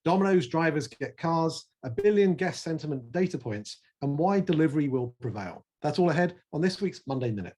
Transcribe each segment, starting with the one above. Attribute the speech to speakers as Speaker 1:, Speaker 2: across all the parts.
Speaker 1: Domino's drivers get cars, 1 billion guest sentiment data points, and why delivery will prevail. That's all ahead on this week's Monday Minute.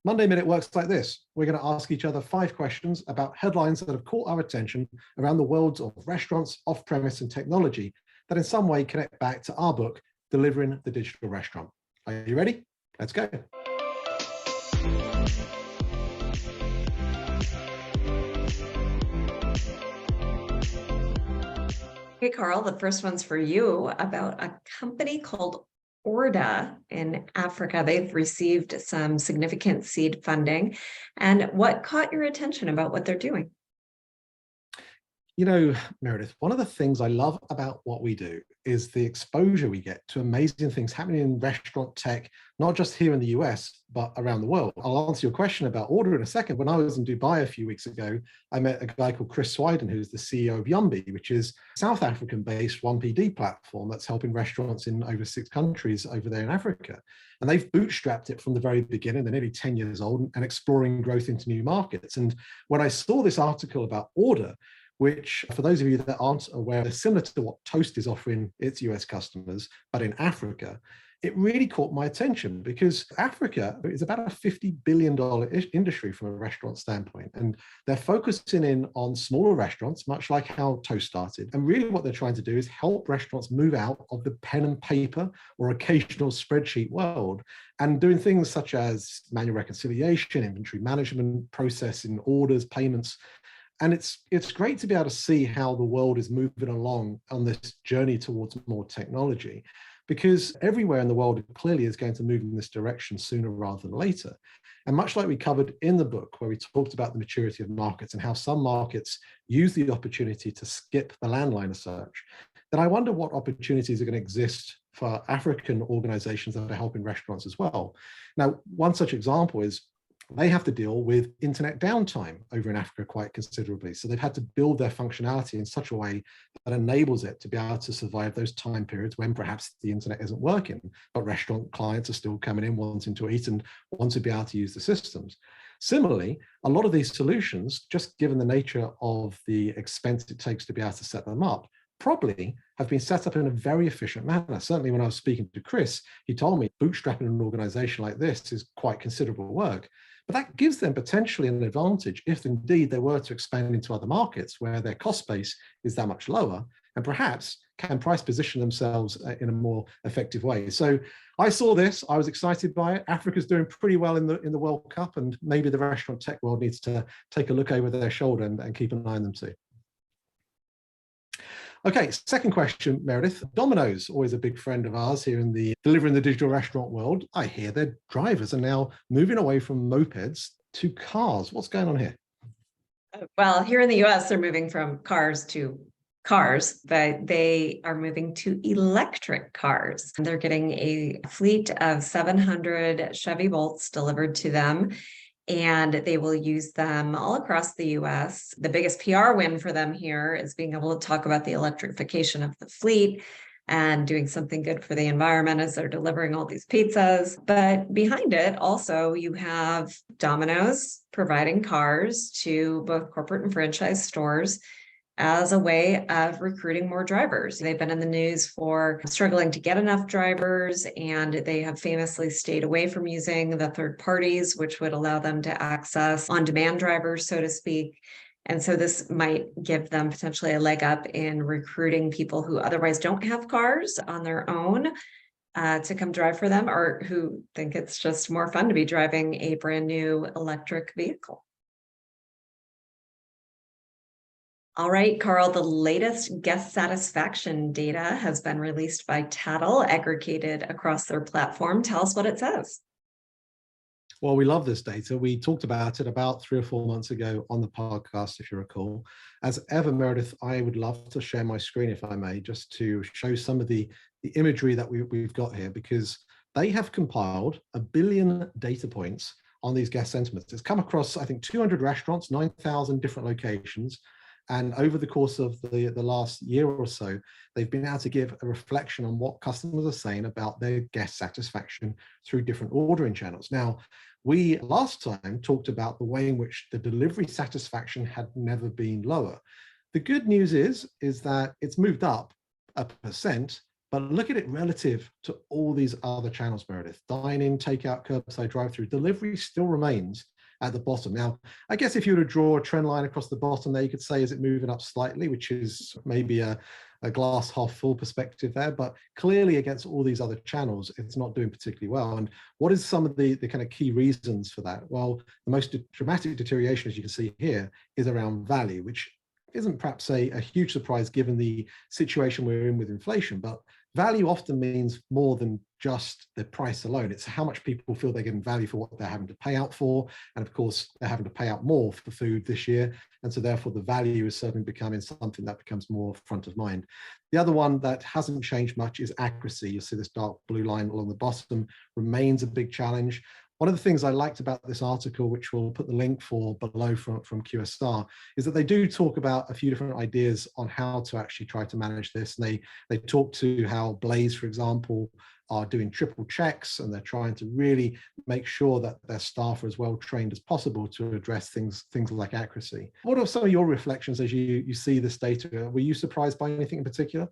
Speaker 1: Monday Minute works like this. We're going to ask each other 5 questions about headlines that have caught our attention around the worlds of restaurants, off-premise, and technology that in some way connect back to our book, Delivering the Digital Restaurant. Are you ready? Let's go.
Speaker 2: Hey, Carl, the first one's for you about a company called Orda in Africa. They've received some significant seed funding. And what caught your attention about what they're doing?
Speaker 1: You know, Meredith, one of the things I love about what we do is the exposure we get to amazing things happening in restaurant tech, not just here in the US, but around the world. I'll answer your question about Order in a second. When I was in Dubai a few weeks ago, I met a guy called Chris Swiden, who's the CEO of Yumbi, which is a South African-based 1PD platform that's helping restaurants in over 6 countries over there in Africa. And they've bootstrapped it from the very beginning. They're nearly 10 years old and exploring growth into new markets. And when I saw this article about Order, which for those of you that aren't aware, is similar to what Toast is offering its US customers, but in Africa, it really caught my attention because Africa is about a $50 billion industry from a restaurant standpoint. And they're focusing in on smaller restaurants, much like how Toast started. And really what they're trying to do is help restaurants move out of the pen and paper or occasional spreadsheet world and doing things such as manual reconciliation, inventory management, processing orders, payments. And it's great to be able to see how the world is moving along on this journey towards more technology, because everywhere in the world clearly is going to move in this direction sooner rather than later. And much like we covered in the book, where we talked about the maturity of markets and how some markets use the opportunity to skip the landline search, then I wonder what opportunities are going to exist for African organizations that are helping restaurants as well. Now, one such example is they have to deal with internet downtime over in Africa quite considerably. So they've had to build their functionality in such a way that enables it to be able to survive those time periods when perhaps the internet isn't working, but restaurant clients are still coming in wanting to eat and want to be able to use the systems. Similarly, a lot of these solutions, just given the nature of the expense it takes to be able to set them up, probably have been set up in a very efficient manner. Certainly when I was speaking to Chris, he told me bootstrapping an organization like this is quite considerable work. But that gives them potentially an advantage if indeed they were to expand into other markets where their cost base is that much lower and perhaps can price position themselves in a more effective way. So I saw this, I was excited by it. Africa's doing pretty well in the World Cup, and maybe the restaurant tech world needs to take a look over their shoulder and keep an eye on them too. Okay, second question, Meredith. Domino's, always a big friend of ours here in the delivering the digital restaurant world. I hear their drivers are now moving away from mopeds to cars. What's going on here?
Speaker 2: Well, here in the US, they're moving from cars to cars, but they are moving to electric cars. They're getting a fleet of 700 Chevy Bolts delivered to them, and they will use them all across the US. The biggest PR win for them here is being able to talk about the electrification of the fleet and doing something good for the environment as they're delivering all these pizzas. But behind it, also, you have Domino's providing cars to both corporate and franchise stores as a way of recruiting more drivers. They've been in the news for struggling to get enough drivers, and they have famously stayed away from using the third parties, which would allow them to access on-demand drivers, so to speak. And so this might give them potentially a leg up in recruiting people who otherwise don't have cars on their own to come drive for them, or who think it's just more fun to be driving a brand new electric vehicle. All right, Carl, the latest guest satisfaction data has been released by Tattle, aggregated across their platform. Tell us what it says.
Speaker 1: Well, we love this data. We talked about it about 3 or 4 months ago on the podcast, if you recall. As ever, Meredith, I would love to share my screen, if I may, just to show some of the imagery that we've got here, because they have compiled 1 billion data points on these guest sentiments. It's come across, I think, 200 restaurants, 9,000 different locations. And over the course of the last year or so, they've been able to give a reflection on what customers are saying about their guest satisfaction through different ordering channels. Now, We last time talked about the way in which the delivery satisfaction had never been lower. The good news is that it's moved up 1%, but look at it relative to all these other channels, Meredith. Dine-in, takeout, curbside, drive-through. Delivery still remains at the bottom. Now, I guess if you were to draw a trend line across the bottom there, you could say, is it moving up slightly, which is maybe a glass half full perspective there, but clearly against all these other channels, it's not doing particularly well. And what is some of the kind of key reasons for that? Well, the most dramatic deterioration, as you can see here, is around value, which isn't perhaps a huge surprise given the situation we're in with inflation, but value often means more than just the price alone. It's how much people feel they're getting value for what they're having to pay out for. And of course, they're having to pay out more for food this year. And so therefore the value is certainly becoming something that becomes more front of mind. The other one that hasn't changed much is accuracy. You see this dark blue line along the bottom remains a big challenge. One of the things I liked about this article, which we'll put the link for below from QSR, is that they do talk about a few different ideas on how to actually try to manage this. And they talk to how Blaze, for example, are doing triple checks, and they're trying to really make sure that their staff are as well trained as possible to address things like accuracy. What are some of your reflections as you see this data? Were you surprised by anything in particular?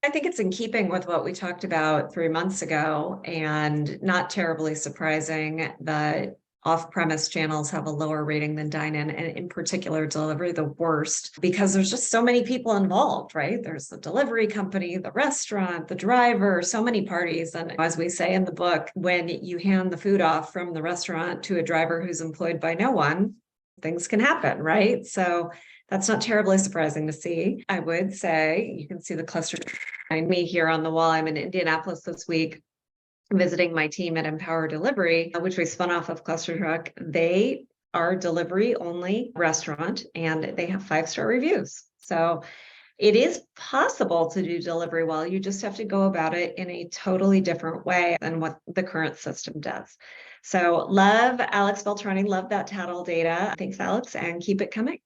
Speaker 2: I think it's in keeping with what we talked about 3 months ago, and not terribly surprising that off-premise channels have a lower rating than dine-in, and in particular delivery the worst, because there's just so many people involved, right? There's the delivery company, the restaurant, the driver, so many parties. And as we say in the book, when you hand the food off from the restaurant to a driver who's employed by no one, things can happen, right? So that's not terribly surprising to see. I would say you can see the cluster behind me here on the wall. I'm in Indianapolis this week visiting my team at Empower Delivery, which we spun off of Cluster Truck. They are delivery only restaurant and they have 5-star reviews. So it is possible to do delivery well. You just have to go about it in a totally different way than what the current system does. So love Alex Beltrani, love that tattle data. Thanks, Alex, and keep it coming.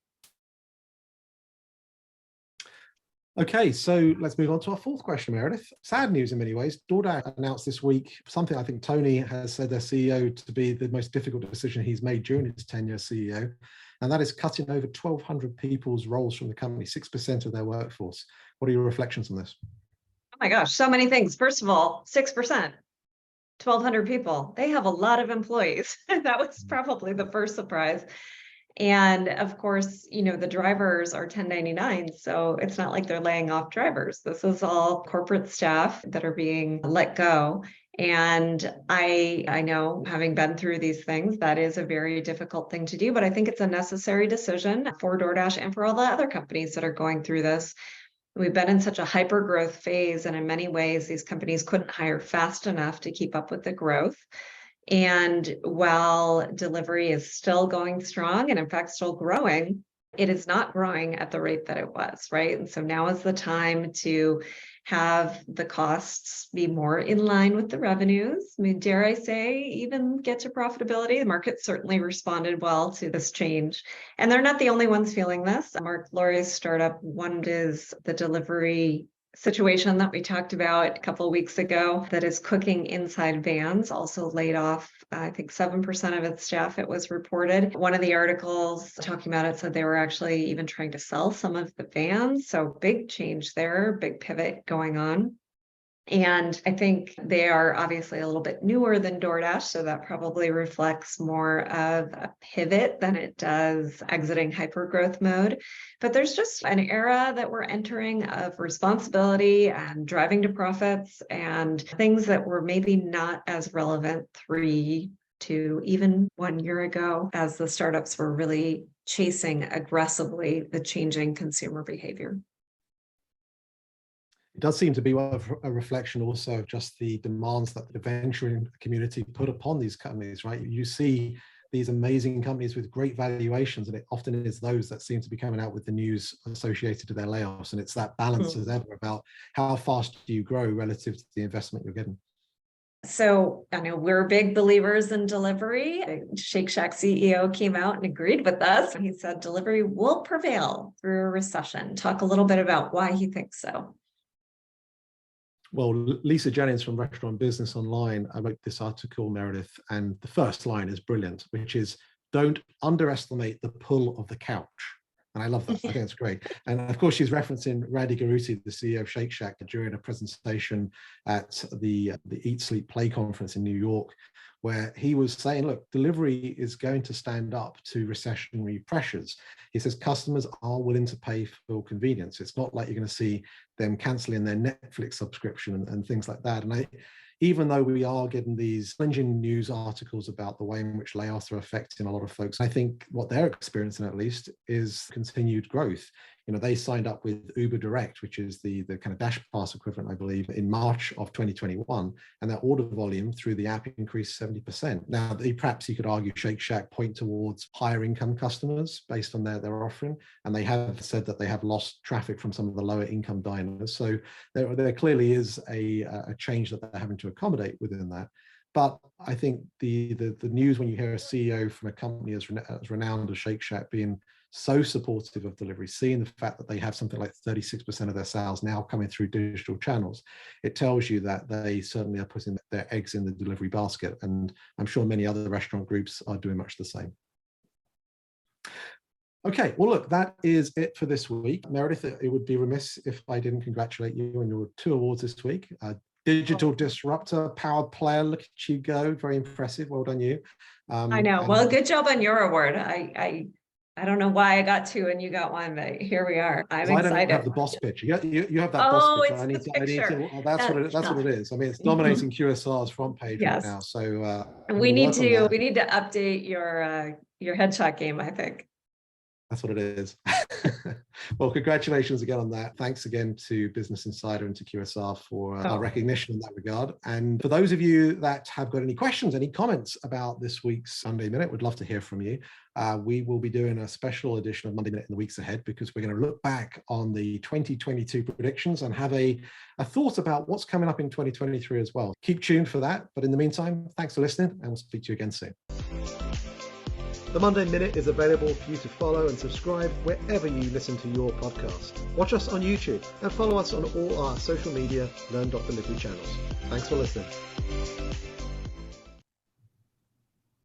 Speaker 1: Okay, so let's move on to our fourth question, Meredith. Sad news in many ways. Doordash announced this week something I think Tony has said, their CEO, to be the most difficult decision he's made during his tenure as CEO, and that is cutting over 1,200 people's roles from the company, 6% of their workforce. What are your reflections on this?
Speaker 2: Oh my gosh, so many things. First of all, 6%, 1,200 people. They have a lot of employees. That was probably the first surprise. And of course, you know, the drivers are 1099, so it's not like they're laying off drivers. This is all corporate staff that are being let go. And I know, having been through these things, that is a very difficult thing to do, but I think it's a necessary decision for DoorDash and for all the other companies that are going through this. We've been in such a hyper growth phase, and in many ways, these companies couldn't hire fast enough to keep up with the growth. And while delivery is still going strong and in fact still growing, it is not growing at the rate that it was, right? And so now is the time to have the costs be more in line with the revenues. I mean, dare I say, even get to profitability. The market certainly responded well to this change. And they're not the only ones feeling this. Mark Lori's startup, One is the delivery situation that we talked about a couple of weeks ago that is cooking inside vans, also laid off, I think 7% of its staff, it was reported. One of the articles talking about it said they were actually even trying to sell some of the vans. So big change there, big pivot going on. And I think they are obviously a little bit newer than DoorDash, so that probably reflects more of a pivot than it does exiting hypergrowth mode. But there's just an era that we're entering of responsibility and driving to profits and things that were maybe not as relevant 3 to even 1 year ago, as the startups were really chasing aggressively the changing consumer behavior.
Speaker 1: It does seem to be a reflection also of just the demands that the venture community put upon these companies, right? You see these amazing companies with great valuations, and it often is those that seem to be coming out with the news associated to their layoffs. And it's that balance as ever about how fast do you grow relative to the investment you're getting.
Speaker 2: So I know we're big believers in delivery. Shake Shack CEO came out and agreed with us. He said delivery will prevail through a recession. Talk a little bit about why he thinks so.
Speaker 1: Well, Lisa Jennings from Restaurant Business Online, I wrote this article, Meredith, and the first line is brilliant, which is, don't underestimate the pull of the couch. And I love that. I think it's great. And of course, she's referencing Randy Garuti, the CEO of Shake Shack, during a presentation at the Eat, Sleep, Play conference in New York, where he was saying, look, delivery is going to stand up to recessionary pressures. He says customers are willing to pay for convenience. It's not like you're going to see them canceling their Netflix subscription and things like that. And even though we are getting these challenging news articles about the way in which layoffs are affecting a lot of folks, I think what they're experiencing at least is continued growth. You know, they signed up with Uber Direct, which is the kind of Dash Pass equivalent, I believe, in March of 2021, and their order volume through the app increased 70%. Now, perhaps you could argue Shake Shack point towards higher income customers based on their offering, and they have said that they have lost traffic from some of the lower income diners. So there clearly is a change that they're having to accommodate within that. But I think the news when you hear a CEO from a company as renowned as Shake Shack being so supportive of delivery, seeing the fact that they have something like 36% of their sales now coming through digital channels, it tells you that they certainly are putting their eggs in the delivery basket. And I'm sure many other restaurant groups are doing much the same. Okay, well, look, that is it for this week. Meredith, it would be remiss if I didn't congratulate you on your 2 awards this week. Digital Disruptor, Power Player, look at you go. Very impressive. Well done, you.
Speaker 2: I know. Well, good job on your award. I don't know why I got 2 and you got 1, but here we are. I'm excited.
Speaker 1: I don't have the boss picture. You have that boss picture.
Speaker 2: I need to.
Speaker 1: That's what it is. I mean, it's dominating QSR's front page right now. So
Speaker 2: we need to update your headshot game, I think.
Speaker 1: That's what it is. Well, congratulations again on that. Thanks again to Business Insider and to QSR for our recognition in that regard. And for those of you that have got any questions, any comments about this week's Monday Minute, we'd love to hear from you. We will be doing a special edition of Monday Minute in the weeks ahead, because we're going to look back on the 2022 predictions and have a thought about what's coming up in 2023 as well. Keep tuned for that. But in the meantime, thanks for listening, and we'll speak to you again soon. The Monday Minute is available for you to follow and subscribe wherever you listen to your podcast. Watch us on YouTube and follow us on all our social media Learn.Delivery channels. Thanks for listening.